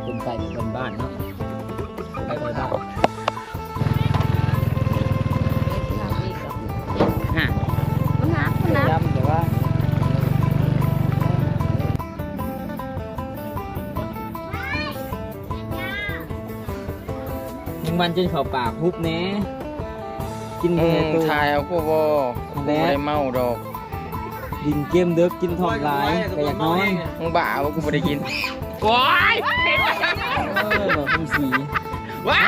คนไก่เป็นบ้านเนาะไก่ไปบ้านฮะย้ำแต่ว่ามันจนเข้าปากฮุบแน่กินแค่ตัว ทายเอาพวกบ่ได้เมาดอก กินเกมเด็กกินทองลายก็อยากนอน มึงบ้าว่ากูไม่ได้กิน ว้าย บอกคุณสี ว้า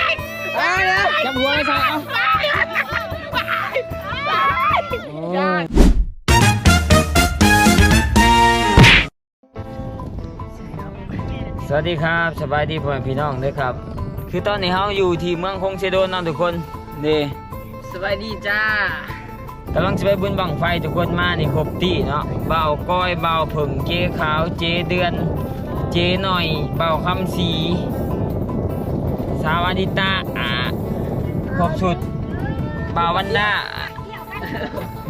ย จับหัวไม่ใช่เอาสวัสดีครับสบายดีพ่อแม่พี่น้องด้วยครับคือตอนนี้เราอยู่ที่เมืองคงเชโดนนะทุกคนนี่ สบายดีจ้าก ำลังจะไปบุญบังไฟทุกคนมานี่ครบตีเนาะเบาก้อยเบาผึ่งเจ๊ขาวเจ๊เดือนเจ๊หน่อยเบาคำสีสาวัดิตาครบชุดเบาวันด้า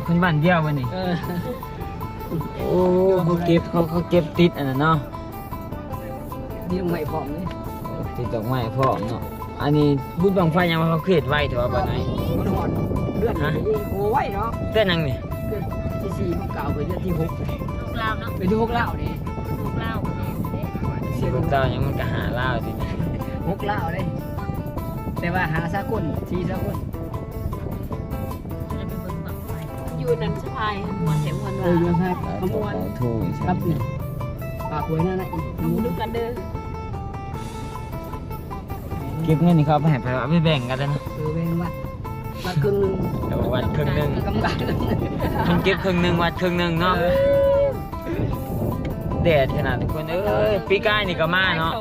คุณบ้านเดียววันนี้โอ้เขาเก็บติดอันนั้นเนาะ นี่ใหม่พร้อมเลย ติดดอกไม้พร้อมเนาะอันนี้บุญบังไฟยังมาเขาเครียดไว้ถือว่าบ่ไหน มันหอนเลือดโอ้ยเนาะ เต้นยังนี่ เลือดที่สี่มันเก่าไปเลือดที่หก ลูกเล่าเนาะ ไปดูหกเล่านี่ ลูกเล่า สิพวกเจ้ายังมันก็หาเหล้าทีนี้ หกเล่าเลยแต่ว่าหาซากุนสี่ซากุน อยู่นั้นสะพายมวนแถมมวน เอ ว่า อยังไงขมวน โถ่ใช่ ครับนี่ปากหวยนั่นแหละอีก ดูกันเด้อ เก็บเงินนี่เขาไปให้เอาไปแบ่งกันแล้วนะ เว้นวัดครึ่งนึง เดี๋ยววัดครึ่งหนึง กำลัง มันเก็บครึ่งหนึงวัดครึ่งหนึงเนาะแดดขนาดทุกคนเอ้ยปีกายนี่ก็มาเนาะ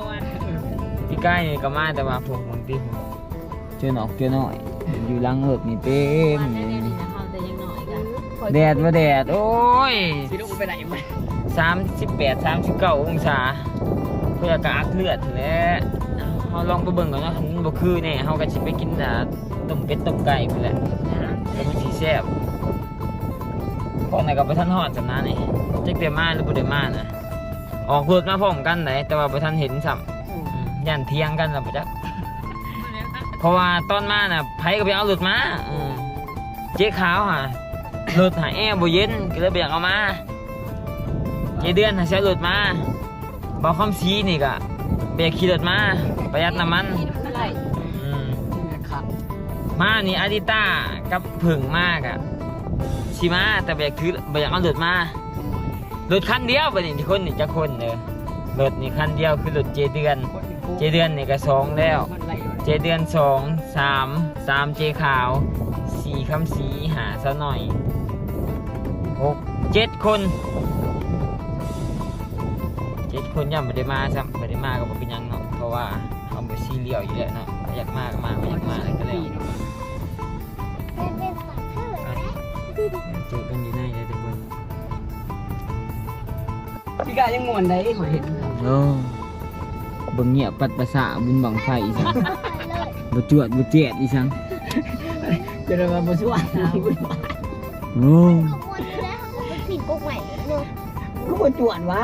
ปีกายนี่ก็มาแต่ว่าผมบางทีผมเจอหนอกเจอหน่อยอยู่หลังรถนี่เต็ม วัน เล นี้ ย นี่นะเขาแต่ยังน้อยกัน แดดว่าแดดโอ้ย สิลูกไปไหนมา 38-39 องศาเพื่อกระอักเลือดแหล้วเราลองไปเบิ่งก่อนเนาะมันบ่คือแน่เฮาก็สิไปกินต้มเป็ดต้มไก่พุ่นแหละแต่มันสิแซ่บพวกนั้นก็บ่ทันฮอดสำนักนี่จักได้มาหรือบ่ได้มานะออกรถมาพร้อมกันได้แต่ว่าบ่ทันเห็นซ้ำย่านเถียงกันแล้วบ่จักเพราะว่าตอนมาน่ะไผก็ไปเอารถมาเจ๊ขาวหารถหาแอร์บ่เย็นก็เลยบ่อยากเอามาเจ๊เดือนหาใช้รถมาบ่คำสีนี่ก็เบรกขี่รถมาประหยัดน้ำมัน ไร ขับ มานี่อาดิต้ากับผึ่งมากอะชิมาแต่เบรกถือบ่อยากเอารถมารถคันเดียวบ่นี่ที่คนนี่จะคนเด้อรถนี่คันเดียวคือรถเจเดือนนี่ก็2แล้วเจเดือน2 3เจขาว4คำสีหาซะหน่อย6 7 คนย่ำไม่ได้มาซ้ำไม่ได้มาก็บ่เป็นหยังเนาะเพราะว่าเขาบ่ซีเรียสอยู่แล้วเนาะอยากมาก็มาไม่อยากมาก็แล้วเจอกันอยู่ในเลยทุกคน พี่กายังมวนได้ขอเห็น โอ้เบิ่งเงียบปัดประสาบุญบังไฟอีสังบ่จวดบ่เจ็ดอีสัง จะได้มาบ่ช่วยนะ โอ้ ขบวนอยู่แล้วเขาเป็นผิดกฎหมายเนอะ ก็บ่จวนวะ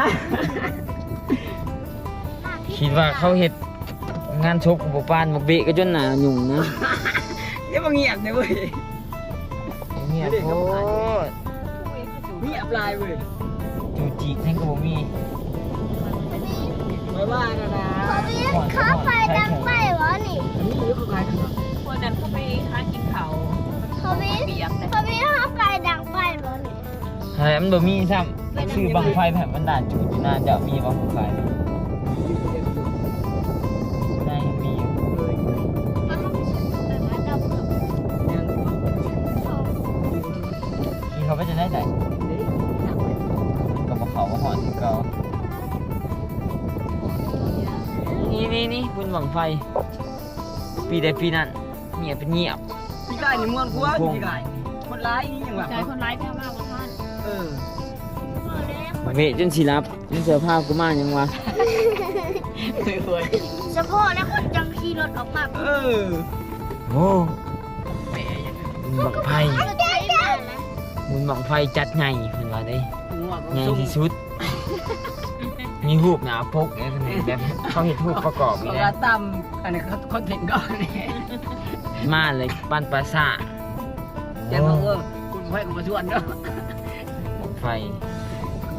คิดว่าเขาเฮ็ดงานชกบ่ปานบ่เบะก็จนหน้ายุ่งนะ อย่ามาเงียบเลยเว้ย เงียบโพด เงียบลายเว้ย จูจีแท้งก็บ่มี ไม่ว่านะนะ เขาไม่ข้าไฟดังไปวะนี่ อันนี้คือใครกัน คนนั้นเขาไปหากินเขา เขาไม่ เปียกเลย เขาไม่ข้าไฟดังไปวะนี่ หามันบ่มีซ้ำชื่อบังไฟแผ่นมันด่านจูดอยู่น่าจะมีบังไฟได้มีอยู่ เขาทำฉันแต่ว่าดับ ที่เขาไปจะได้ไหนก็มาเขามาหอนที่เก่านี่บุญบังไฟปีใดปีนั้นเงียบเป็นเงียบ พี่กายนี่ม่วนกว่าพี่กายคนร้ายนี่ยังแบบ ใจคนร้ายแค่มากกว่าท่าน เออ เวจนสิรับจนเสื้อผ้ากูมายังวะ ไม่เคย เฉพาะแล้วคนจังขี่รถออกมา เออ โอ้บุญบังไฟ ได้นะ บุญบังไฟจัดไงเพิ่นว่าได้ ง่วง ไงที่สุด มีรูปหนาปกเนี่ยแบบเขาเห็นรูปประกอบ เขา นี่ ก็ นะ ตั้มอันนี้เขาคอนเทนต์ก่อนนี่ มาเลยบ้านปราสาท แต่ว่าคุณไฟของมาชวนเนาะ ไฟ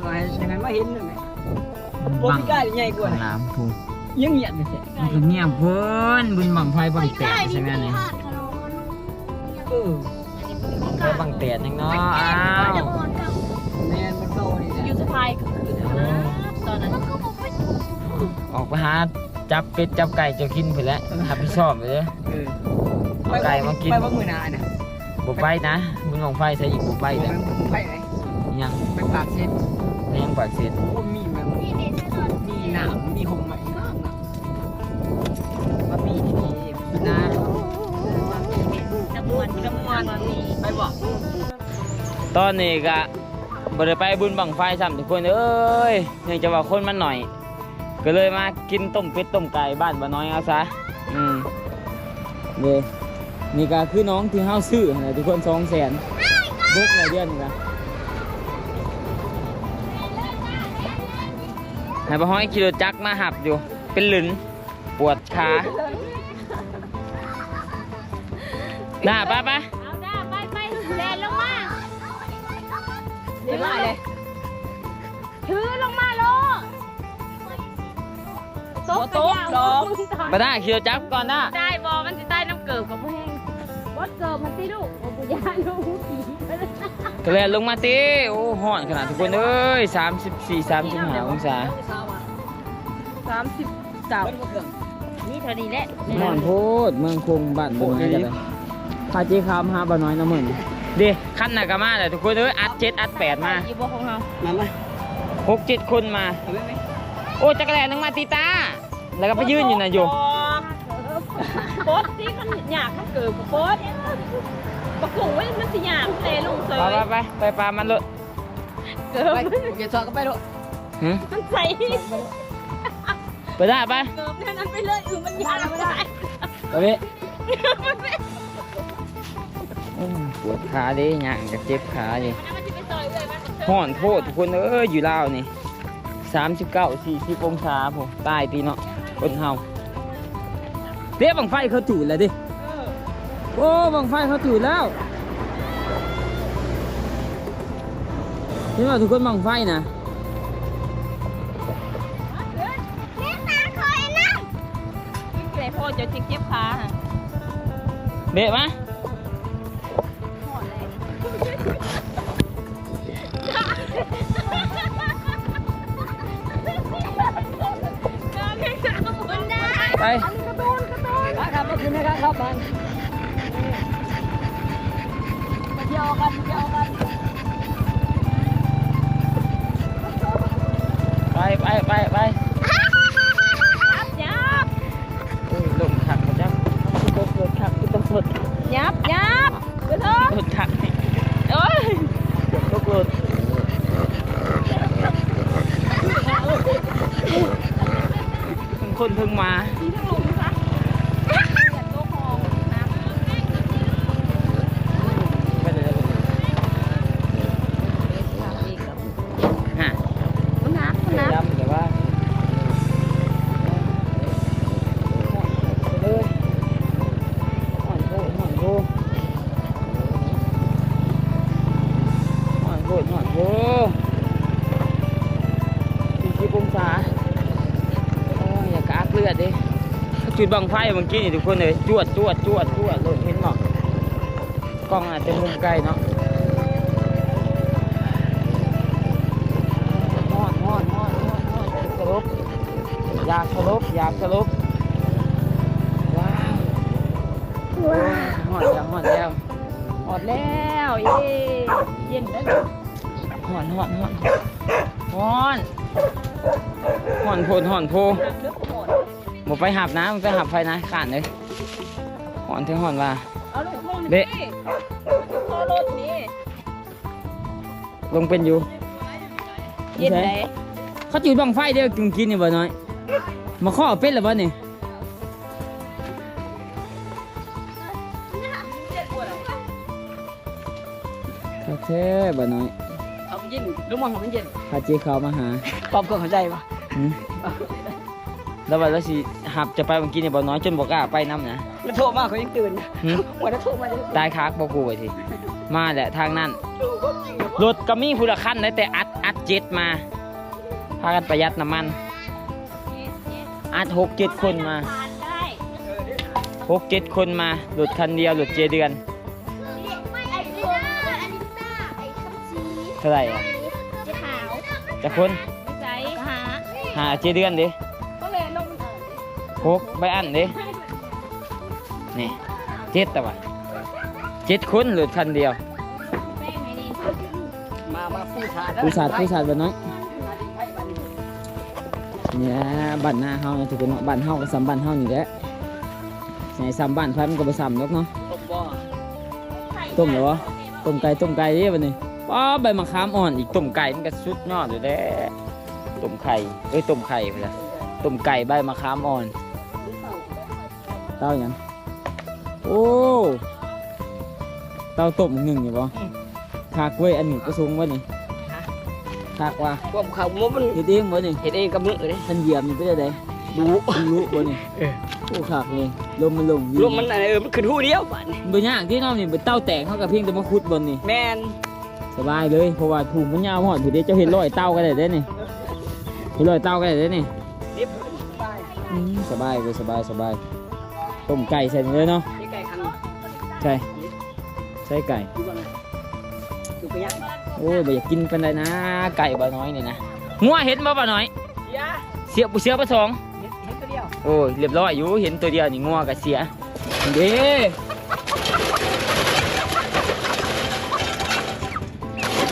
ว่าอย่างนั้นมาเห็นเลยโบพิก้าใหญ่กว่า น้ำพู ยังเงียบอยู่ มันก็เงียบเพิ่นบุญบังไฟบังแตกใช่ไหมเนี่ย เออ บังไฟบังแตกยังเนาะอ้าว แมนมันโตนี่แหละ อยู่สะพายก็คือนะตอนนั้น ออกไปหาจับเป็ดจับไก่จะกินไปแล้วรับผิดชอบไปเลย เออ เอาไก่มากิน ไปว่ามือนาเนี่ย บุไปนะบุญบังไฟใส่อีกบุไปเลย ไปไหน ยัง ไปปากเซ็ต ยังปากเสร็จ โอ้มีแบบมีหนามมีหงใหม่มาปีที่นี่นะ จำนวนมี ไปบอก ตอนนี้ก็บ่ได้ไปบุญบังไฟซ้ำทุกคนเอ้ยเนื่องจากว่าคนมันหน่อย ก็เลยมากินต้มเป็ดต้มไก่บ้านบ่น้อยเอาซะเด้นี่ก็คือน้องที่เฮาซื้อนะทุกคน200,000บกหลายเดือนนี่ล่ะให้บ่ฮ้อยขี่รถจักรมาหับอยู่เป็นหลึนปวดขาได้ไป เอาได้ไปแลนลงมา เดี๋ยวมาเลย ถือลงมาโล โต๊ะดอก มาได้ขี่รถจักรก่อนนะ ได้บอมันจะได้น้ำเกลือกับแห้ง วัดเกิดมันสิลูกโอ้ปุยาลูกผี ก็เลยลงมาตีโอ้ห่อนขนาดทุกคนเอ้ย34-35องศา นี่เท่านี้แหละ ห่อนโพดเมืองคงบ้านบ่น้อยกันเลยพาเจ๊คามหาบ่น้อยนะมึงเด้ขั้นน่ะก็มาเลยทุกคนเอ้ยอัด7อัด8มา อยู่บ่ของเรา มาไหม 6-7 คนมา เอาไหม โอ้จักรแลนึงมาตีตาแล้วก็ไปยืนอยู่น่ะอยู่ โป๊ดที่มันหยาบข้าเกิดกับโป๊ดปะกุ่งไว้มันสิหยาบเตะลงเสย ไปปลามันเลย เกิด ไปโอเคสอบก็ไปดู หึ มันใส่ ไปได้ไป เกิดแค่นั้นไปเลยมันหยาบไม่ได้ ไปเว้ยโอ้ปวดขาดิหยังจะเจ็บขาดิ มันจะไปซอยเลยมัน ห่อนโพดทุกคนเอ้ยอยู่ลาวนี่39-40องศาผมใต้ตีเนาะคนเฮาเด้บังไฟเขาจุดแล้วดิโอ้บังไฟเขาจุดแล้วเห็นว่าทุกคนบังไฟนะ แม่ตาคอยนั่ง เตะพ่อจะเจ็บขา เบะมะไป ครับมากินนะครับมันมาเที่ยวกันมาเที่ยวกัน ไป ยับ ลงขักมาจ้ะรถขักต้องรถ ยับไปเถอะ รถขัก โอ้ย รถคนเพิ่งมา ที่ทั้งลุงซะอย่าโต๊ะคอนะ ไปเลยฮะ มันนัก ย้ำแต่ว่าเลยห่อนโพ40องศาโอ้ยอย่ากากเลือดดิจุดบังไฟเมื่อกี้นี่ทุกคนเลยจวดรถเห็นหรอกล้องอาจจะมุมไกลเนาะห่อนสลบอยากสลบว้าวห่อนแล้ว หมดแล้วเย่เย็นแล้ว ห่อนโพด น้ำลึกหมด บ่ไปหับนะมันไปหับไฟนะขานเลยห่อนถึงห่อนว่า เอาลูกลง เบ๊ะ นี่คอรถนี่ ลงเป็นอยู่ เย็นไหน เขาจุดบังไฟเดียวกินนี่บ่น้อยมาข้อเป็ดหรือบ่นี่แท้บ่น้อย เอา เย็นรู้มั้งมันเย็น พาเจ๊เขามาหา ปอบก็เข้าใจปะ หืมแล้ววันแล้วสิหับจะไปเมื่อกี้เนี่ยบ่น้อยจนบ่กล้าไปน้ำนะ มันโทรมาเขายังตื่น หืม วันนั้นโทรมาเลย ตายคากบ่กูไปสิมาแหละทางนั้นรถก็มีผู้ละคันนะแต่อัดเจ็ดมาพากันประหยัดน้ำมันอัด6-7 คนมา ผ่านได้ 6-7 คนมารถคันเดียวรถเจเดือน ไอ้เจ้าอันนี้ต้าไอ้คำซี เท่าไหร่อะ เจ้าขาว จะคน ไม่ใช่หา หาเจเดือนดิ ก็เลยลง 6ใบอันดินี่7แต่ว่า7 คนรถคันเดียว แป้งไงนี่ มาผู้ชาย ผู้ชายบ่น้อยเนี่ยบ้านหน้าเฮาเนี่ยทุกคนเนาะบ้านเฮาก็ซ้ำบ้านเฮานี่แหละใส่ซ้ำบ้านไผมันก็บ่ซ้ำหรอกเนาะ บ่ ต้มเหรอต้มไก่ดิบัดนี้ป้าใบมะขามอ่อนอีกต้มไก่มันก็สุดยอดอยู่แล้วต้มไข่ต้มไข่ไปละต้มไก่ใบมะขามอ่อนเต้าหยังโอ้เต้าต้มหนึ่งอยู่บ่คากล้วยอันหนึ่งก็สูงวะนี่คากว่า พวกเขามัน เฮ็ดเองบ่นี่ เห็นเองกับมือเลย ท่านเหยียบนี่เป็นได รู้ รู้บ่นี่โอ้คากเลยลมมันลง รวมมันอะไรมันขึ้นหูเดียวบ้าน บ่ยากที่น้องนี่เป็นเต้าแตกเฮาก็เพียงแต่มาขุดบนนี่ แม่น สบายเลยเพราะว่าผูกมันยาวหอดผู้เดียวเจ้าเห็นรอยเต้าก็ได้เด้นี่เห็นรอยเต้าก็ได้เด้นี่ นี่ไป สบายเลยสบายต้มไก่ใส่เลยเนาะ นี่ไก่คัน ใช่ใช่ไก่ ดูบ้างดูไปยัง โอ้ยบ่อยากกินเป็นไรนะไก่บ่น้อยนี่นะงัวเห็นบ่น้อย ยา เสียเสียปลาสอง เห็นตัวเดียว โอ้ยเรียบร้อยอยู่เห็นตัวเดียวนี่งัวกับเสียเด้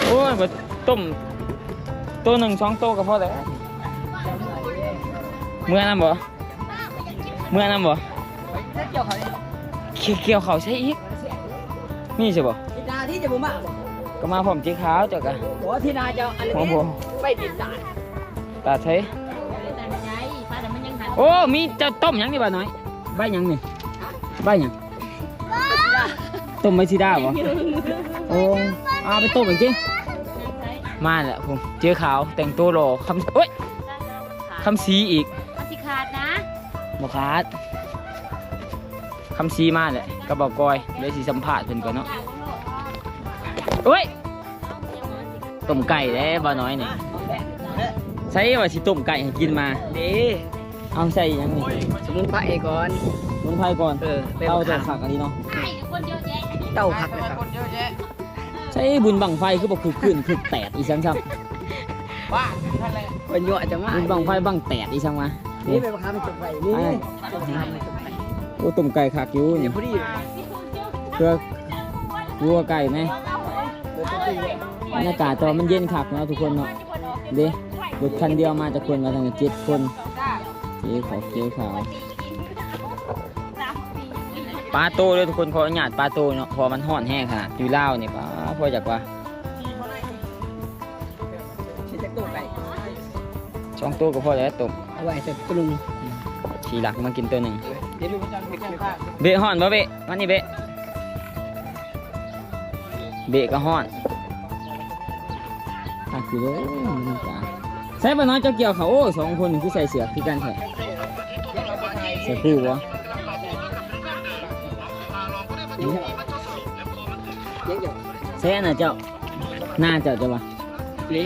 โอ้ยบ่ต้มตัวหนึ่งสองตัวก็พอแล้วเมื่อน้ำบ่เมื่อน้ำบ่ เกี่ยวเขาเนี่ย เกี่ยวเขาใช่อีกนี่ใช่บ่ ที่นาที่จะบุมา ก็มาผมจีขาวจ้ะกะ บอกที่นาจะอัน ของ นี้ ผม ไปติดสาย ตาใช้ แต่ไม่ใช่ป้าแต่มันยังหัน โอ้มีเจ้าต้มหยังนี่บ่าน้อยใบหยังนี่ใบหยังต้มใบซีดาบ่โอ้เอาไปต้มอีกทีมาแล้วผมเจอขาวแต่งตัวรอคำโอ้ยคำสีอีก มันสิขาดนะ บ่ขาดคำสีมาแหละก็บอกกอยเลยสิสัมภาษณ์เพิ่นก่อนเนาะโอ้ยต้มไก่แล้วบ่าน้อยนี่ใช่ว่าสิต้มไก่ให้กินมา ดี เอาใส่หยังนี่ สมุนไพรก่อน มันไพ่ก่อน เป็น เต้า ผั จะขักอันนี้เนาะ ใช่คนเยอะแยะ เต้าผักนะครับ ใช่บุญบังไฟคือบอกคือขึ้นคือแตดอีสังครับ เป็นยั่วจะมา บุญบังไฟบังแตดอีสังมา นี่เป็นมะขามจุกไปนี่ โอ้ต้มไก่ขักอยู่ เนี่ นี่ ยพอดี เพื่อวัวไก่ไหมบรรยากาศตอนมันเย็นขักเนาะทุกคนเนาะเด้รถคันเดียวมาจากคนมาทั้ง7 คนเจ๊ขาวเจ๊ขาวปลาโตเลยทุกคนขออนุญาตปลาโตเนาะพอมันห่อนแห้งขนาดอยู่ลาวนี่ปลาพอจากว่า ชิ้นตู้ไก่ ช่องโตก็พอแล้วต้ม เอาไว้เสร็จปรุง ทีหลักมากินตัวหนึ่ง เดี๋ยวมีประจันไปข้าง เบะห่อนบ่เบะมานี่เบะเบะก็ห่อนหักอยู่เลยนี่จ้าใส่ปลาน้อยเจ้าเกี่ยวเขาโอ้2 คนนี่คือใส่เสือคือกันแท้ใส่คู่วะ เดี๋ยว ใส่อันน่ะเจ้าหน้าเจ้าจะวะ นี่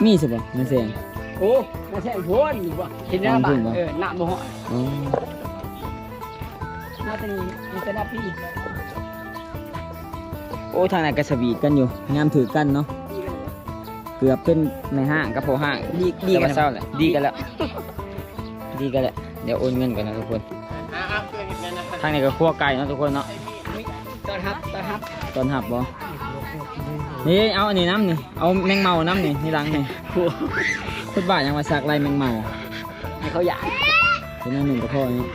มีสิบ่มันเสียง โอ้มาแช่พ้นอยู่ป่ะเห็นหน้าบ้านหน้าบ่ฮะ อ๋อ หน้าตรงนี้มีแต่หน้าพี่ โอ้ทางไหนนก็สวีทกันอยู่งามถือกันเนาะเกือบเป็นในห้างกับโพห้าง ดี กั กัน น เศร้าแหละดีกันแล้วดีกันแล้วเดี๋ยวโอนเงินก่อนนะทุกคนทางไหนก็คั่วไก่เนาะทุกคนเนาะ ตอนฮับ ตอนหับบ่นี่เอาอันนี้น้ำนี่เอาแมงเมาน้ำนี่นี่ล้างนี่คุณบ้ายังมาสักลายแมงเมา ให้เขาอยาก เป็นอันหนึ่งกับพ่อเนาะ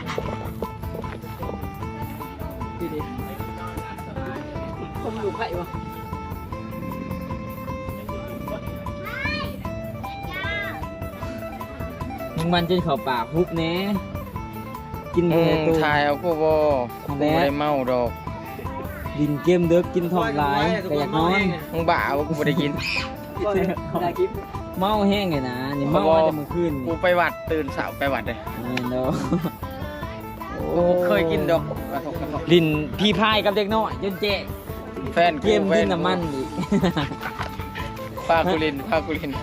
คนอยู่ไข่วะ มึงมันจนเข้าปากฮุบแหน่กิน มึ แค่ ง ตัว ถ่ายเอากูบ่กูบ่ได้เมาดอก ดินเกมเด็กกินทองลายแต่อยากนอน มึงบ้าว่ากูบ่ได้กิน ได้คลิป เมาแห้งเลยนะนี่เมามาแต่เมื่อคืน กูไปวัดตื่นสาวไปวัดเลย เนาะ กูเคยกินดอกกระทบ ลินพี่พายกับเด็กน้อยจนเจ๊ แฟน เกมดินน้ำมันอีก พากูลิน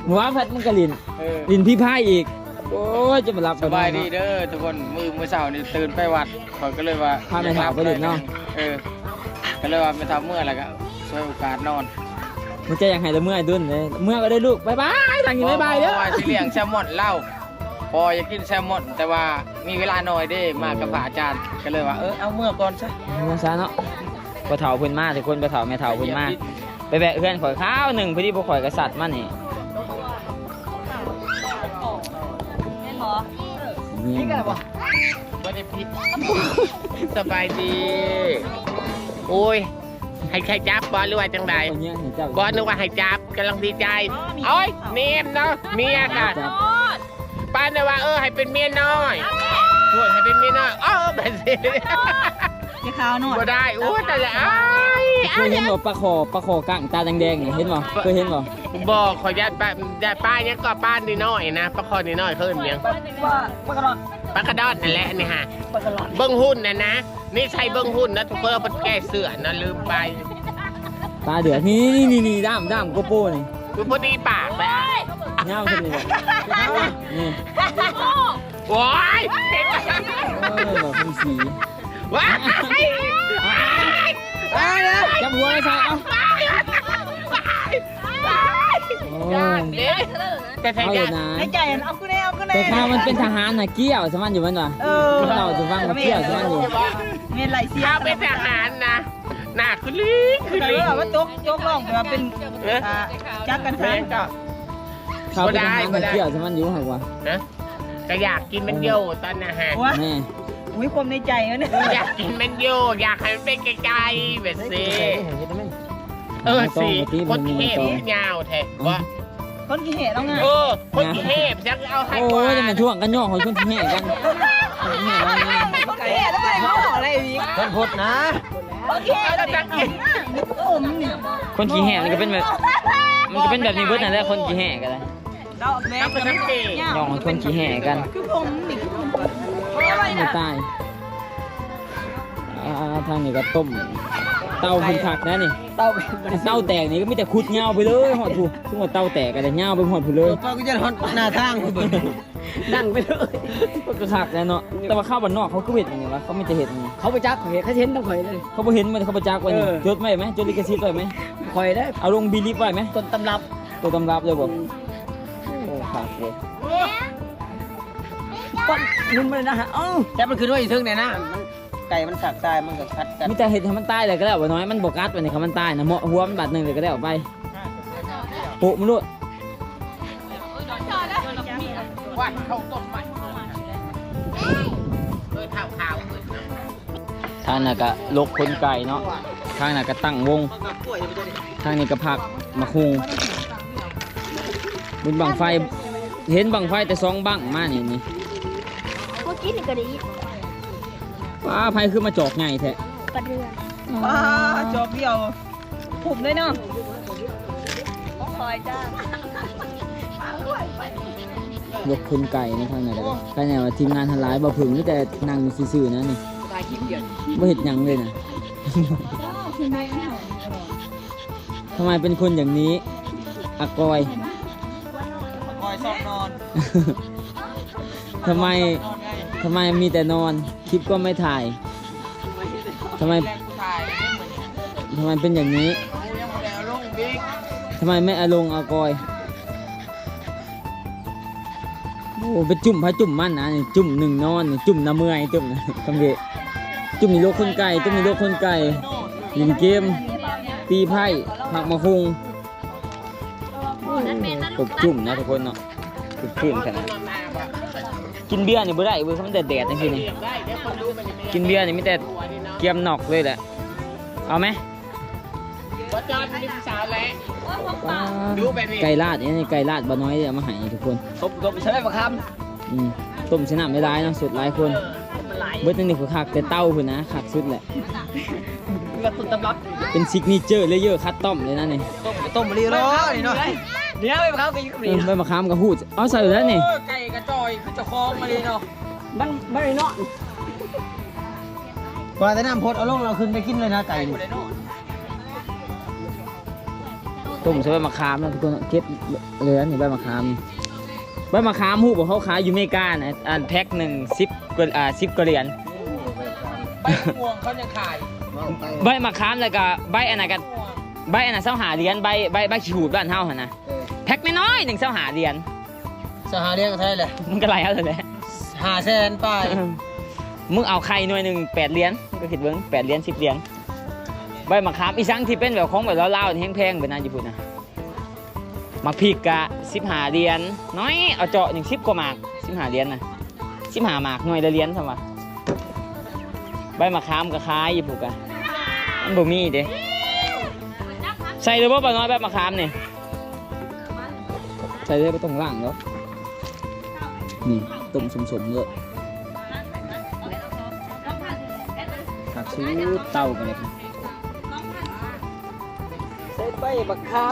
หมู่บ้านพัดมันก็ลิน เออ ลินพี่พายอีกโอ้ยจะมารับ สบายดีเด้อทุกคนมื้อเช้านี่ตื่นไปวัดเขาก็เลยว่า พาแม่สาวไปเล่นเนาะ เออก็เลยว่าไม่ทำเมื่อแล้วก็ช่วยโอกาสนอน มันจะยังไงละเมื่อยดุนเลยเมื่อก็ได้ลูกบายบายทางนี้บายบายเด้อ ว่าสิเลี้ยงแซลมอนเหล้าพออยากกินแซลมอนแต่ว่ามีเวลาน้อยเด้มากับพระอาจารย์ก็เลยว่าเอาเมื่อก่อนซะ มาซะเนาะปะเถาเพิ่นมาทุกคนปะเถาแม่เถาเพิ่นมาไปแบะเพื่อนข่อยข้าวหนึ่งพอดีพวกข่อยกษัตริย์มานี่ แม่นบ่ นี่ ไม่ได้ผิดสบายดีโอ้ยให้ใครจับบอลหรือว่าจังใด คนเนี้ยเห็นเจ้า บอลนึกว่าให้จับกำลังดีใจโอ้ยเนียมเนาะเมียกัน จับ ป้าเนี่ยว่าให้เป็นเมียน้อยช่วยให้เป็นเมียน้อยแบบสิ จะขาวหน่อย บ่ได้โอ้ยแต่ละอ้าย เคยเห็นบ่ปลาคอกลางตาแดงๆนี่เห็นบ่เคยเห็นบ่ บอกขอญาติป้าเนี่ยก็ป้านิดน้อยนะป้าคอนิดน้อยเพิ่นยัง ว่าปกติ ป้ากระดอนนั่นแหละนี่ฮะเบิ้งหุ้นนะนี่ใช่เบิ้งหุ้นนะทุกคนเอาไปแก้เสื้อนะลืมไป ตาเดือดนี่ด้ามโกโป้นี่ คือพอดีปากไป เงาขึ้นเลยนี่ ว้าย แบบมีสี ว้าย จับหัวไม่ใช่เอ้าโอ้ย แต่ใช่ เอาอ ยั ยู่ ง นะ ในใจเอากูแน่เอากูแน่ แต่ข้ามันเป็นทหารน่ะเกี้ยวสมันอยู่มันวะเราจะฟังมาเกี้ยวสมันอยู่ เมียนไหลเสีย เอาเป็นทหารนะหน้าคือลิงคือ แต่ ลิง ว่าจกล่องแต่ว่าเป็นจักกัน แม่ ทาง ก็ เขาเป็นทหารน่ะเกี้ยวสมันอยู่หักวะ นะก็อยากกินมันโยตอนนะฮะ วะ แม่ อุ้ยความในใจเนี่ย อยากกินมันโยอยากให้มันเป็นไกลๆแบบสิสิคนเทพยาวแท้ว่า คนกี่เหตุแล้วไง คนเทพจะเอาให้ โอ้ กว่าย จะมาช่วงกันย่อของคนที่แห่กัน คนกี่เหตุแล้วไงเขาบอกอะไรอีก คนพดนะ คนกี่เหตุแล้วไงผมนี่ คนขี้แห่มันก็เป็นแบบมันก็เป็นแบบนี้เบิดนั่นแหละคนขี้แห่กันเลย เราแม่เป็นน้ำเกลือย่ องของคนขี้แห่กัน คือผมนี่คือผม ไม่ตายทางนี้ก็ต้มเต้าเป็นผักนะนี่ เต้า เต้าแตกนี่ก็มีแต่ขุดเงาไปเลยหอดถูกทุกคนเต้าแตกกันแต่เงาไปหอดถูเลย ป้าก็จะทอนหน้าทางนั่งไปเลย ก็ขักแล้วเนาะแต่ว่าข้าวบ้านนอกเขาก็เห็ดอย่างไงวะเขาไม่จะเห็ดอย่างไง เขาไปจักเขาเห็นต้องข่อยเลย เขาบ่เห็นมันเขาประจักษ์ไว้นี่จดไว้ไหมจดลิขสิทธิ์ไว้ไหม ข่อยได้ เอาลงบีลิฟไว้ไหม ต้นตำรับ ตัวตำรับเลยบอกโอ้ขักเลย ก้อนนุ่มเลยนะฮะแต่มันคือด้วยอีกทึ่งเนี่ยนะไก่มันสักทรายมันก็คัดกัน มีแต่เห็ดให้มันตายเลยก็แล้วว่าน้อยมันบกัดไว้นี่เขามันตายนะเหมาะหัวมันบาดหนึ่งเลยก็แล้วไปปุ๊มันรู้ ว่าเข้าต้นใหม่เท้าขาว ทางน่ะก็ลกคนไก่เนาะทางน่ะก็ตั้งวงทางนี้ก็พักมาคุงบนบังไฟเห็นบังไฟแต่สองบังมานี่ เมื่อกี้นี่ก็ดี ป้าไฟคือมาจอกใหญ่แท้ กระเดือน จอบเดียว ผมด้วยเนาะคอยจ้าย กคนไก่ในทางไหนเลยภายในว่าทีมงานทันหลายบ่ถึงนี่แต่นั่งซื่อๆนะนี่ ตายคลิปเดียว บ่เห็ดหยังเลยนะ ทำไมเป็นคนอย่างนี้อากอย คอยซอกนอน ทำไม นอนไง ทำไมมีแต่นอนคลิปก็ไม่ถ่ายทำไม แรงถ่ายไม่เหมือน ทำไมเป็นอย่างนี้ กูยังไม่ได้เอาลงบิ๊ก ทำไมไม่อาลงอากอยโอ้ไปจุ่มพระจุ่มมันนะนี่จุ่มหนึ่งนอนนี่จุ่มน้ำเมื่อยจุ่มนะคำเดะจุ่มในโลกคนไก่จุ่มในโลกคนไก่เล่นเกมตีไพ่ผักมะคุงกบจุ่มนะทุกคนเนาะคือขึ้นขนาดกินเบียร์นี่บ่ได้เว้ยเขามันแต่แดดจังซี่นี่กินเบียร์นี่มีแต่เกียมนอกเลยแหละเอาไหม ว่าจอนมีสาวแล้ว ไก่ลาดนี่ไก่ลาดบ่น้อยเดี๋ยวเอามาให้ทุกคน ตบใช้ได้ประค ต้มชนะไม่ร้ายเนาะสุดหลายคนเบิดนั่นนี่คือคักแต่เต้าพุ่นนะคักสุดแหละ ำกับต้นตำรับ เป็นซิกเนเจอร์เลยเยอะคัดต้มเลยนะนี่ ต้มมาดีเลยนี่เนาะ เนี่ยไปเขาไปกับนี่ ใบมะขามกับหูดเอาใส่อยู่แล้วนี่ ไก่กระจอยคือจะคล้องมาเลยเนาะมันไม่ได้เนาะ กว่าแต่น้ำพดเอาลงเราขึ้นไปกินเลยนะไก่ ไก่คนได้เนาะ ต้มใส่ใบมะขามนะทุกคนเก็บเลยนี่ใบมะขามใบมะขามหูบอกเขาขายอยู่อเมริกานะอันแพ็คหนึ่ง10 กว่าเหรียญ ใบม่วงเขายังขาย ใบมะขามแล้วก็ใบอันนั้นกันใบอันนั้น25 เหรียญใบขี้หูดบ้านเฮาหั่นนะแพ็คน้อยๆ1 25 เหรียญ สหาเรียกกันเท่าไหร่เลย มันก็ไรเอาเลยแหละ 500,000ป้าย มึงเอาไข่หน่วยหนึ่ง8 เหรียญก็คิดเบิ้ง8 เหรียญ10 เหรียญใบมะขามอีสังที่เป็นแบบของแบบลาวๆแพงๆเป็นน่าญี่ปุ่นนะมักพริกกะ15 เหรียญน้อยเอาเจาะอย่าง10 กว่าหมาก15 เหรียญนะ15 หมากหน่วยละเหรียญทำวะใบมะขามก็ขายญี่ปุ่นกะมันบ่มีเด้ใส่เลยบ่น้อยใบมะขามนี่ใส่เลยไปตรงล่างแล้วนี่ต้มสมๆเลยผักซื้อเตากันเลยครับ ใส่ใบบักคำ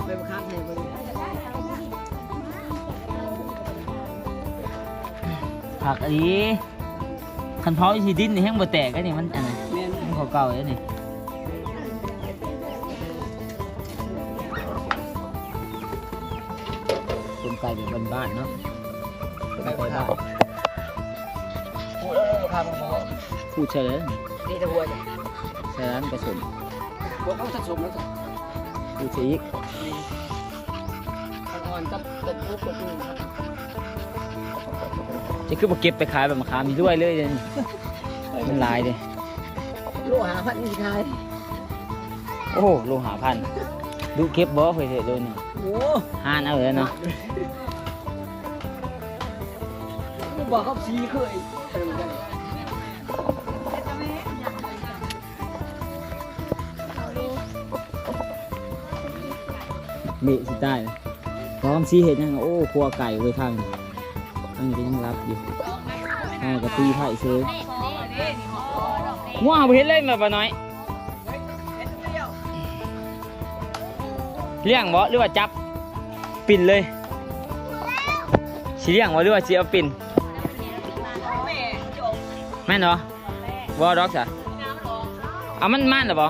ใบบักคำใส่ไป ผักอันนี้คันเพาะอีดินนี่แห้งบ่แตกก็นี่มันอันนี้มันเก่าๆแล้วนี่เป็นไก่แบบบ้านๆเนาะเป็นไก่บ้าน พูดคำเขา พูดใช่เลย นี่จะหัวจ้ะ ใช่ร้านผสม หัวเขาผสมแล้วจ้ะ พูดใช่อีก อ่อนกับตบลูกกระดูก จะคือบ่เก็บไปขายแบบมะขามมีด้วยเลยเดี๋ยวนี้มันหลายเลย ลูกหาพันนี่ขาย โอ้โหโลหะพันดูเก็บบ่เพื่อเถอะเลยนี่ โอ้ ห่านเอาเลยเนาะ บอกเขาซีเคย เบะสิได้เลยพร้อมซีเห็ดยังโอ้ครัวไก่ไว้ทางนี้อันนี้ก็ยังรับอยู่กระตีไผ่เซยว้าวเห็นเลยมาปะน้อยเลี้ยงบ่หรือว่าจับปิ่นเลยสิเลี้ยงบ่หรือว่าสิเอาปิ่นแม่นเหรอบ่ดอกจ้ะเอามันหรอบ่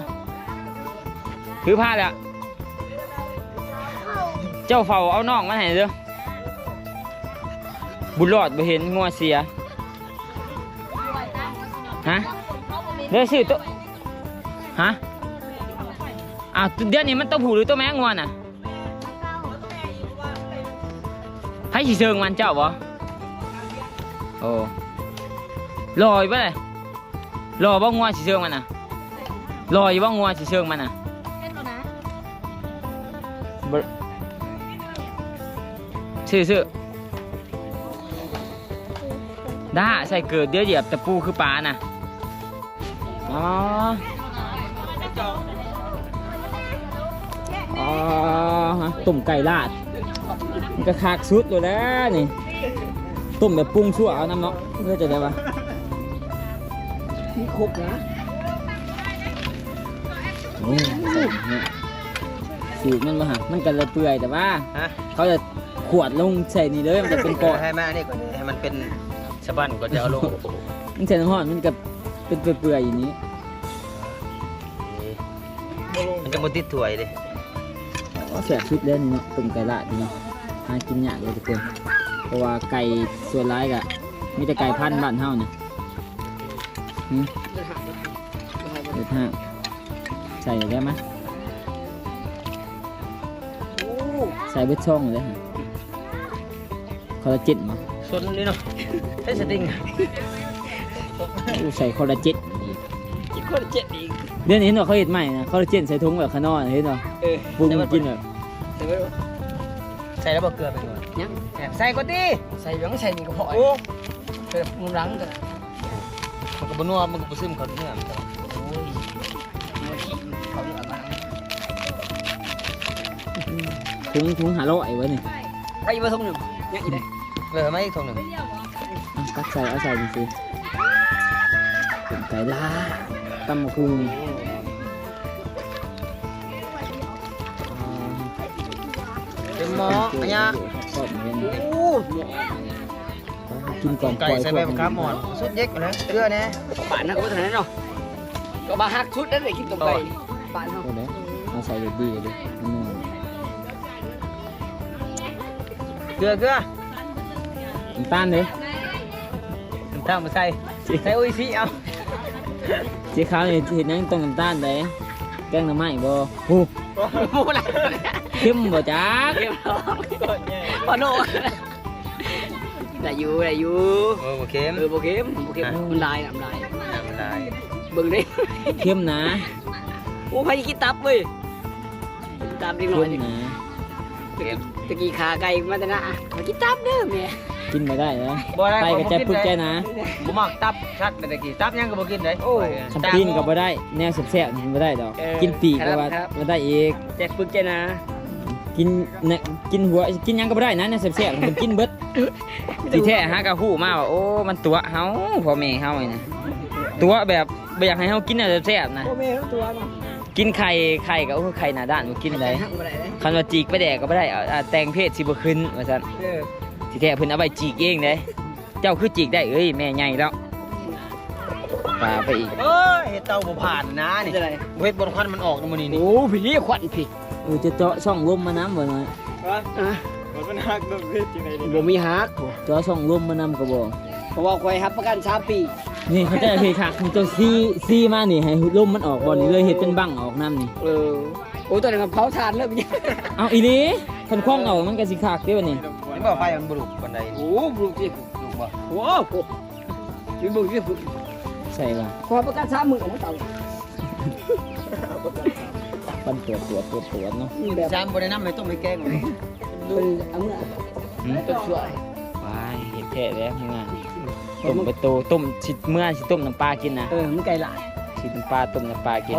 คือผ้าแล้วเจ้าเฝ้าเอาน้องมาให้เด้อบุญรอดบ่เห็นงัวเสียฮะเดี๋ยวซื้อตัวฮะอ้าวเดี๋ยวนี้มันตัวผู้หรือตัวแม่งัวน่ะให้สิเชิงมันเจ้าบ่โอ้ลอยบ่เลยรอบ่งัวสิเชิงมันน่ะลอยบ่งัวสิเชิงมันน่ะบ่ซื้อได้ใส่เกิดเดี๋ยวเหยียบตะปูคือปลาน่ะอ๋อต้มไก่ลาดมันก็คากสุดอยู่แล้วนี่ต้มแบบปรุงชั่วเอาน้ำเนาะเพื่อจะได้ปะ มีครบนะ โอ้ใส่เนี่ยสูตรมันมาหามันกันเลยเปื่อยแต่ว่า ฮะ เขาจะขวดลงใส่นี่เลยมันจะเป็นก้อน ให้มานี่ก่อนให้มันเป็นสะบันก่อนจะเอาลง มันใส่น้ำหอมมันก็เป็นเปื่อยๆอย่างนี้ มันจะมาติดถ้วยดิ แสบชุดแล้วนี่เนาะตุ่มไก่ละนี่เนาะหากินยากเลยทุกคนเพราะว่าไก่ส่วนร้ายกะมีแต่ไก่พันธุ์บ้านเฮาเนี่ยเดือดห้างใส่ได้ไหม โอ้ ใส่เบ็ดช่องเลยฮะคอลลาเจนมา ชนนี่เนาะใช้สติง ใส่คอลลาเจนอีก อีกคนเจ็ดอีก เดี๋ยวนี้เห็นว่าเขาเห็นใหม่นะคอลลาเจนใส่ถุงแบบขางนอกเห็นป่ะปรุงกินแบบ ใส่แล้วบอกเกลือไปก่อน ยัง ใส่ก่อนดิ ใส่เหลืองใส่นี่ก็พอ โอ้ เป็นมุมหลังกัน มันก็บนัวมันก็บ่ซึมเขาเนื้อมันก็ โอ้ยมาขี้เขาเหลือมา ถุงหาร้อยไว้นี่ ไปมาทงหนึ่งยังอีกได้ เหลือไหมอีกทงหนึ่ง กัดใส่เอาใส่ดิสิตุ่มไก่ละตำมะคุง เป็นหมออันเนี้ย ชอบเหมือน โอ้ กินก่อน ไก่ใส่ใบมะขามหมอนสุดเย็กเลยเกลือเนี่ย บ้านนักว่าเท่านั้นเนาะก็มาหักชุดนั่นเลยกินต้มไก่บ้านเฮา โอ้ยมาใส่ดีๆดิ เกลือ น้ำตาลเลย ถ้ามาใส่อุ้ยสิเอา สีขาวนี่เห็นยังต้องน้ำตาลได้แกงหน่อไม้บ่ฮู หมูอะไร เข้มบ่จัก ปาโน่ได้อยู่ โอเคม โบเกมมันลายน้ำลาย มันได้ เบิ่งดิ เข้มนะ โอ้พายกินตับเว้ยตามดีหน่อ เข้ ย มนะ ตะกี้ขาไก่มาแต่นะมากินตับเด้อแม่ กินไม่ได้นะ บ่ได้ ไตกับใจพึกใจนะ บ่มักตับชัดไปตะกี้ตับยังก็บ่กินเลย คันปีนก็บ่ได้แนวแซ่บๆกินบ่ได้ดอกกินปีกก็ว่าบ่ได้อีก แจกปึกใจนะ กินเนี่ยกินหัวกินหยังก็บ่ได้นะเนี่ยแซ่บๆมันกินเบิดที่แท้หากะฮู้มาว่าโอ้มันตัวเฮาพ่อแม่เฮานี่นะตัวแบบบ่อยากให้เฮากินน่ะแซ่บๆนะ โอ้แม่ทั้งตัวเนาะ กินไข่ก็โอ้ไข่หน้าด้านบ่กินได้ หักบ่ได้เลย คันว่าจีกไปแดกก็บ่ได้แต่งเพศสิบ่ขึ้นว่าซั่นที่แท้เพิ่นเอาไปจีกเองเด้เจ้าคือจีกได้เอ้ยแม่ใหญ่แล้วปลาไปอีก เอ้ยเตาบ่ผ่านนะนี่ จะได้ เฮ็ดบนควันมันออกมื้อนี้นี่ โอ้พี่ขวัญพี่ จะเจาะช่องลมมาน้ำบ่น้อย มันหักตรงเพชรจังได๋ บ่มีฮัก เจาะช่องลมมาน้ำก็บ่ เพราะว่าคอยรับประกัน3ปี นี่เขาจะเคยคักมันจะซีมานี่ให้ลมมันออกบ่นี่เลยเฮ็ดเป็นบังออกน้ำนี่ โอ้ตัวนึงเผาถ่านเริ่มยัง เอาอีนี้คันคว้างเอามันก็สิคักเด้อบัดนี้ นี่บ่ไฟมันบ่ลุกปานใด โอ้บลูกจิ ลุกบ่ โอ้โหจิบลูกจิ ใส่ว่า ขอประกัน3มื้อนะเต่า ปันตัวเนาะ แบบ จามบ่ได้นำให้ต้มให้แกงเลย เป็นเอาเมื่อ หืม ตัวสวย ว้ายเฮ็ดแท้แล้วงานต้มไปโตต้มสิเมื่อสิต้มน้ำปลากินนะ มันไก่หลาย สิน้ำปลาต้มน้ำปลากิน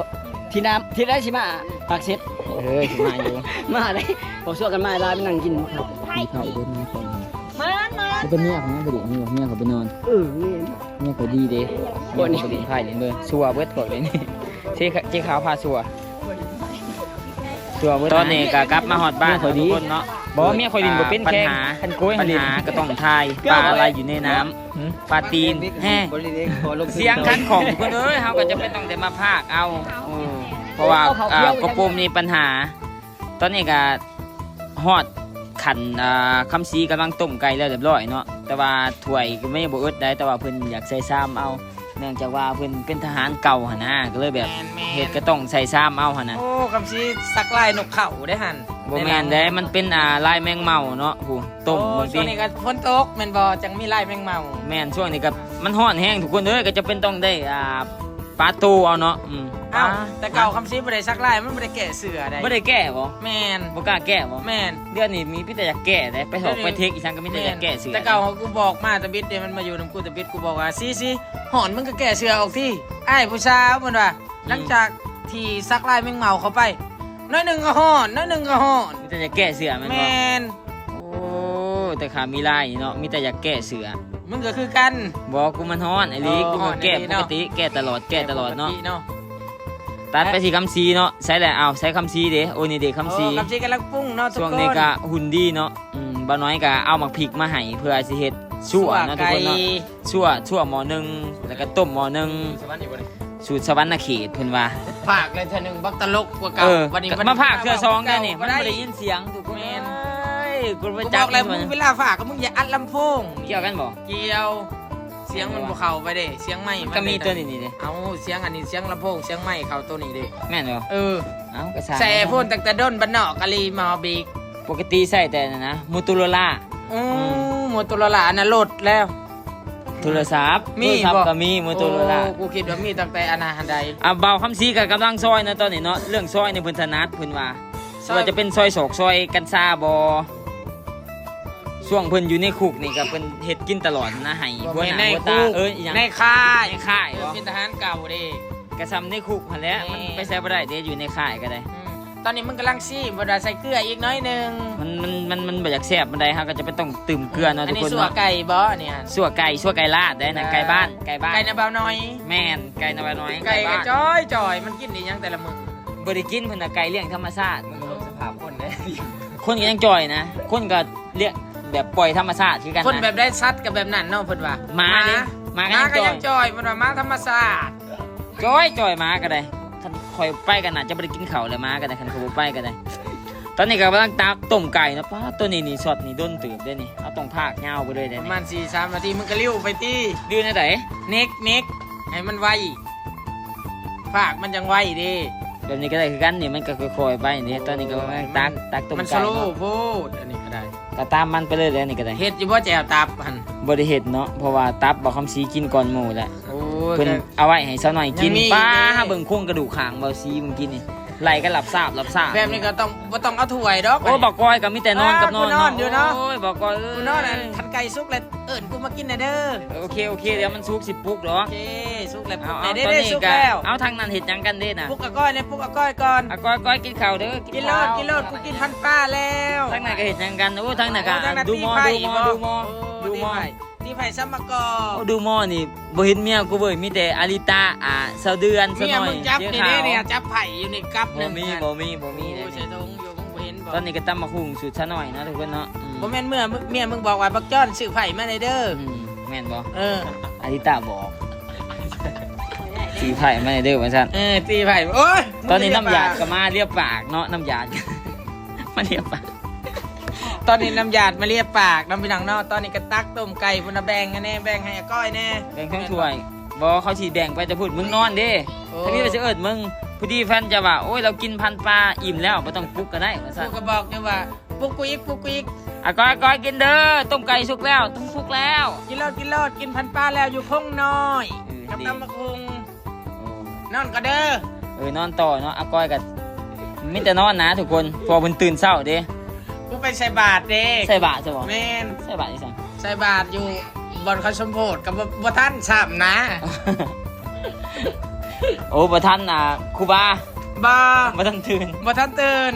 ที่น้ำที่ได้ชิมาปากเซ็ต สิมาอยู่ มาเลยพอช่วยกันมาลายไปนั่งกินครับ มีข้าวเด้อมีของ มัน เป็นเมียของบ่ดิเมียเขาไปนอน นี่ เมียเขาดีเด้ บ่นี่ เขาดีไผนี่เบิ่งสัวเบิดพวกนี้เจ๊ขาวพาสัวเบิดตอนนี้ก็กลับมาฮอดบ้านทุกคนเนาะบ่เมียข่อยดินบ่เป็นแข้งคันโกยปัญหาก็ต้องทายปลาอะไรอยู่ในน้ำปลาตีนแฮ่ บ่ได้เด็กขอลง เสียงคันของทุกคนเอ้ยเฮาก็จะเป็นต้องได้มาพากเอาเพราะว่ากระโปรงมีปัญหา ตอนนี้ก็ฮอดขันคำซีกำลังต้มไก่แล้วเรียบร้อยเนาะแต่ว่าถ้วยก็ไม่บ่อึดได้แต่ว่าเพิ่นอยากใส่ซ้ำเอาเนื่องจากว่าเพิ่นเป็นทหารเก่าหั่นนะก็เลยแบบเฮ็ดก็ต้องใส่ซ้ำเอาหั่นนะ โอ้คำซีสักลายนกเขาได้หัน บ่แม่นเด้มันเป็นลายแมงเม่าเนาะผู้ต้ม โอ้ บาง ช่ ที วงนี้ก็ฝนตกแม่นบ่จังมีลายแมงเมา แม่นช่วงนี้ก็มันร้อนแห้งทุกคนเอ้ยก็จะเป็นต้องได้ปลาตูเอาเนาะอ้าวแต่เก่าคำซีบ่ได้สักลายมันบ่ได้แกะเสือได้ บ่ได้แก้บ่ แม่น บ่กล้าแก้บ่ แม่น เดือนนี้มีพี่แต่อยากแก้ได้ไปหอกไปเทคอีสังก็มีแต่อยากแก้เสือ แต่เก่ากูบอกมาตะบิดเนี่ยมันมาอยู่นำกูตะบิดกูบอกว่าซีหอนมึงก็แกะเสือออกที่ไอ้ผู้สาวมันว่าหลังจากที่สักลายแมงเมาเข้าไปน้อยหนึงก็หอนน้อยหนึงก็หอน มีแต่อยากแก้เสือแม่นบ่ แม่น โอ้แต่ขามีลายเนาะมีแต่อยากแก้เสือ มึงก็คือกัน บอกกูมันฮ้อนไอ้ลี เออ กู ฮ้ ก็ อน แก้ ไอ้ลี ป เนาะ กติแก้ตลอดเนาะ เนาะ ตัดไปที่คำซีเนาะใช้แหละเอาใช้คำซีเด้โอ้นี่เด้คำซี คำซีกำลังปรุงเนาะทุก ช่วง คน นี้ก็หุ่นดีเนาะบ่น้อยก็เอามักพริกมาให้เพื่อสิเฮ็ดชั่วเนาะทุกคนเนาะชั่วหม้อหนึงแล้วก็ต้มหม้อหนึงสูตรสวรรค์เขตเพิ่นว่า ฝากเลยเธอหนึ่งบักตลกกว่าเก่าวันนี้ มาภาคเครือซองได้นี่มัน ได้ บ่ได้ยินเสียงทุกคน แม่น เอ้ยกู กู ไป บ จั อบ กเลย มั มึ น งเวลาฝากก็มึงอย่าอัดลำโพง เกี่ยวกันบ่ เกี่ยวเสียงมันบ่เข้าไปเด้เสียงไม้ ก็มีตัวนี้เด้ เอาเสียงอันนี้เสียงลำโพงเสียงไม้เข้าตัวนี้เด้ แม่นบ่ เออ เอ้าก็สร้าง ใส่โฟนตั้งแต่ด้นบ้านนอกกะลีมาบีก ปกติใส่แต่นั่นนะมูตูโรล่า หมดตัวละอันนั้นโหลดแล้ว โทรศัพท์ มี โทรศัพ บ่ ท์ก็มีมูตูโรล่า โอ้กูคิดว่ามีตั้งแต่อนาคตใด เบาคำซีกับกำลังซอยนะตอนนี้เนาะเรื่องซอยในเพิ่นถนัดเพิ่นว่า ซอย ว่าจะเป็นซอยโศกซอยกันซาบ่ช่วงเพิ่นอยู่ในคุกนี่ก็เพิ่นเฮ็ดกินตลอดนะให้หัวหน้า ใน หัวตา คุก อีหยัง ในค่าย ในค่าย เอ บ่ อเป็นทหารเก่าเด้ กระซำในคุกหั่นแหละมันไปใช้บ่ได้เด้อยู่ในค่ายก็ได้ ตอนนี้มึงกำลังซีบ่ได้ใส่เกลืออีกน้อยหนึง มันบ่อยากแซ่บปานใดเฮาก็จะเป็นต้องตื่มเกลือเนาะ อัน ทุก นี้ คน สัว เนาะ ไก่บ่เนี่ย สัวไก่ลาดได้นะไก่บ้าน ไก่นะเบาน้อย แม่นไก่นวน้อย ไก่กระ บ้าน จ้อยมันกินได้ยังแต่ละมื้อ บ่ได้กินเพิ่นน่ะไก่เลี้ยงธรรมชาติมึงดูสภาพคนเด้ คนก็ยังจ่อยนะคนก็เรียกแบบปล่อยธรรมชาติคือกัน คนแบ นะ บได้ซัดกับแบบนั้นเนาะเพิ่นว่า หมาดิหมาก็ หมาก็ ยั ยัง ง จ่อย จอยมันว่าหมาธรรมชาติ จ่อยหมาก็ได้คันคอยไปกันน่ะจะบ่ได้กินข้าวเลยหมาก็ได้คันเขาบ่ไปก็ได้ตอนนี้ก็กำลังตักต้มไก่เนาะป้าตัวนี้นี่ช็อตนี่โดนตืบเด้นี่เอาต้องพากยาวไปเลยเด้ ประ นี่ มาณ4-3 นาทีมึงก็เลี้ยวไปตี ดื้อนะได เน็กให้มันไวฝากมันจังไวดิ แบบนี้ก็ได้คือกันนี่มันก็ค่อยๆไปนี่ตอนนี้ก็กำลังตักต้ม มันส ไก่ โล เนาะ ว์โพดอันนี้ก็ได้ ก็ตามมันไปเลยเด้นี่ก็ได้ เฮ็ดอยู่บ่แจวตับหั่น บ่ได้เฮ็ดเนาะเพราะว่าตับบ่คำสีกินก่อนหมู่แหละ โอ้ย เพิ่นเอาไว้ให้ซะหน่อยกิน ยังมี ป้า อีกเด้ เบิ่งโครงกระดูกขางเบาซีมึงกินนี่ไหลก็หลับซาบ แบบนี้ก็ต้องบ่ต้องเอาถ้วยดอก โอ้บอกกอยก็มีแต่นอนกับนอน กูนอนอยู่เนาะ โอ้ยบอกกอยเอ้ย กูนอนอันคันไก่สุกแล้วเอิ้นกูมากินหน่อยเด้อ โอเคเดี๋ยวมันสุกสิปลุกเหรอ โอเคสุกแล้ว เอา ไหน ตอน ได้ นี้ สุก ก็ แล้ว เอาทางนั้นเฮ็ดหยังกันเด้น่ะ ปุกกะก้อยเนี่ยปุกกะก้อยก่อน อ่ะก้อยกินข้าวเด้อ กินโล ข้าว ดกูกินพันป้าแล้ว ทางนั้นก็เฮ็ดหยังกันโอ้ทางนั้นก็ ทางนั้น ดู ตี หมอ ไผ่ ดูหมอ โ ดูหมอ ตีไผ่ซัมมะกอ โอ้ดูหมอนี่บ่เห็นเมียกูเว้ยมีแต่อาริตาเสาเดือนซะ เมี ห ย น่อย มึงจับ จ๊ นี่ ขาว เนี่ยจับไผ่อยู่ในกับห บ่ นึ่ง มี นั่น บ่มี โอ้ เด้ ใช่ตรงอยู่มึงบ่เห็นบ่ ตอนนี้ก็ตำบักหุ่งสุดซะหน่อยนะทุกคนเนาะอืม บ่แม่นเมียมึงบอกว่าบักจ้อนซื้อไผ่มาในเด้อ อืมแม่นบ่ เออ อาริตาบอกสีไผ่มาในเด้อว่าซั่น ตีไผ่โอ้ย ตอนนี้น้ำยาก็มาเรียบปากเนาะน้ำยา มาเรียบปาก ตอนนี้น้ำยาดมาเรียบปากน้ำพี่น้องเนาะตอนนี้ก็ตักต้มไก่พุ่นน่ะแบ่งกันแน่แบ่งให้อาก้อยแน่ แบ่งทั้งถ้วยบอกเขาฉีดแบ่งไปจะพูดมึงนอนเด้ โอ้ ถ้าพี่ไปเอิดมึงผู้ดีแฟนจะว่าโอ้ยเรากินพันปลาอิ่มแล้วไม่ต้องปลุกก็ได้ว่าซั่ กู น ก็บอกอยู่ว่าปุกกูอีก ก้อยกินเด้อต้มไก่สุกแล้วต้องปลุกแล้ว กินโลดกินพันป้าแล้วอยู่คงน้อย เออ กับ ดี ตำบักหุงนอนก็เด้อน อนต่อเนาะก้อยกับมิแต่นอนนะทุกคนพอมันตื่นเช้าเด้ กูไปใส่บาตรเด้ ใส่บาตรใช่บ่ แม่น ใส่บาตรอีสัง ใส่บาตรอยู่บอนเขาสมโพธกับบ่ท่านซ้ำนะ โอ้ประทันครูบา บ่ บ่ต้องตื่น บ่ท่านตื่น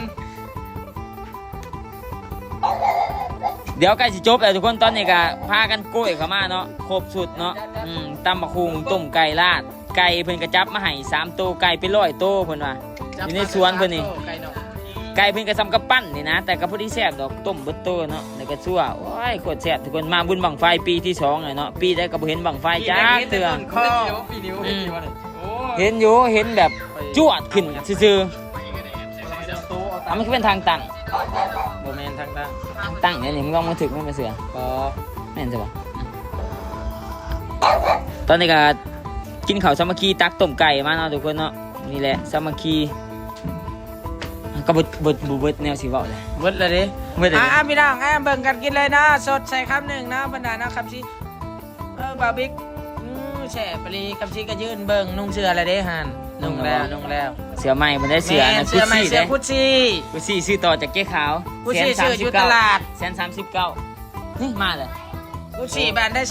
เดี๋ยวใกล้สิจบแล้วทุกคนตอนนี้ก็พากันโกยเข้ามาเนาะครบสุดเนาะตำบักหุงต้มไก่ลาดไก่เพิ่นก็จับมาให้3ตัวไก่เป็น100ตัวเพิ่นว่าอยู่ในสวนเพิ่นนี่ ไก่นก ไก่เพิ่นก็ซ้ำกับปั้นนี่นะแต่ก็พอดีแซ่บดอกต้มเบิดโตเนาะแล้วก็ซั่วโอ้ยโคตรแซ่บทุกคนมาบุญบังไฟปีที่2เลยเนาะปีได้ก็บ่เห็นบังไฟจ้าเทื่อ คอ เห็นอยู่เห็นแบบจวดขึ้นซื่อๆมันคือเป็นทางตั้ง บ่แม่นทางด้าน ทางตั้งเนี่ยนี่มึงลองมาถึกมันมาเสือ บ่ แม่นใช่ปะตอนนี้ก็กินข้าวสามัคคีตักต้มไก่มาเนาะทุกคนเนาะนี่แหละสามัคคีก็บดแนวสีเบาเลย เบิดเลยดิ เบิดเลย พี่น้องเบิ่งกันกินเลยนะสดใส่คำหนึ่งนะบรรดานะครับสิบาบิ๊กแฉะปรีกับสิก็ยืนเบิ่งนุ่งเสื้ออะไรเด้หันนุ่งแล้ว เสือใหม่มันได้เสือ แม่ นะ เสื้อใหม่เสื้อพุชชี่ พุชชี่ซื้อต่อจากเก๊ขาว พุชชี่ซื้ออยู่ตลาด 139นี่มาเลย พุชชี่บ้านได้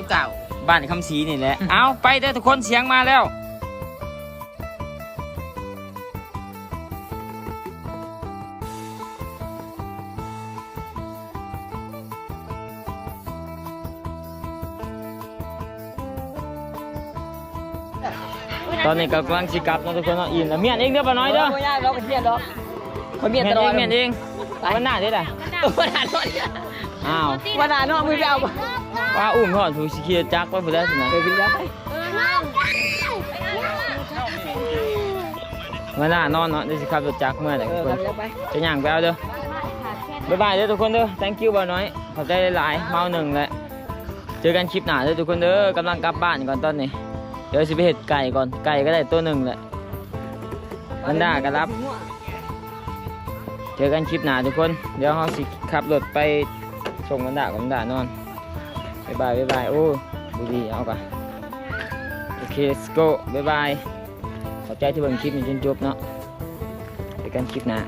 139 บ้านคำศรีนี่แหละ เอาไปเด้อทุกคนเสียงมาแล้วตอนนี้ก็กำลังสิกลับเนาะทุกคนเนาะอิ่มแล้วเมียนเองเด้อป้าน้อยเด้อ ไม่ยากเราเป็นเพี้ยนดอกคนเมี เมี ย ย น น ตลอด เองเมียนเองวันหน้าได้ล่ะ วันหนาเนาะ อ้าว วันหนาเนาะมือไปเอา ว่าอุ้มพ่อถูกสิเคียจักไว้พุ่นแล้วสินะ เคยกินยาไป วันหน้านอนเนาะเดี๋ยวสิขับรถจักรเมื่อไหร่ทุกคน ยาไป จะย่างไปเอาเด้อบ๊ายบายเด้อทุกคนเด้อ thank you บ่าวน้อยขอบใจหลายๆเมาหนึ่งแหละเจอกันคลิปหน้าเด้อทุกคนเด้อกำลังกลับบ้านก่อนตอนนี้เดี๋ยวสิไปเห็ดไก่ก่อนไก่ก็ได้ตัวหนึ่งแหละมันด่าก็รับ เจอกันคลิปหน้าทุกคนเดี๋ยวเราสิขับรถไปส่งมันด่ากับมันด่านอนบ๊ายบายโอ้บุรีเอาก่อนโอเค let's go บ๊ายบายขอบใจที่เบิ่งคลิปนี้จนจบเนาะเจอกันคลิปหน้า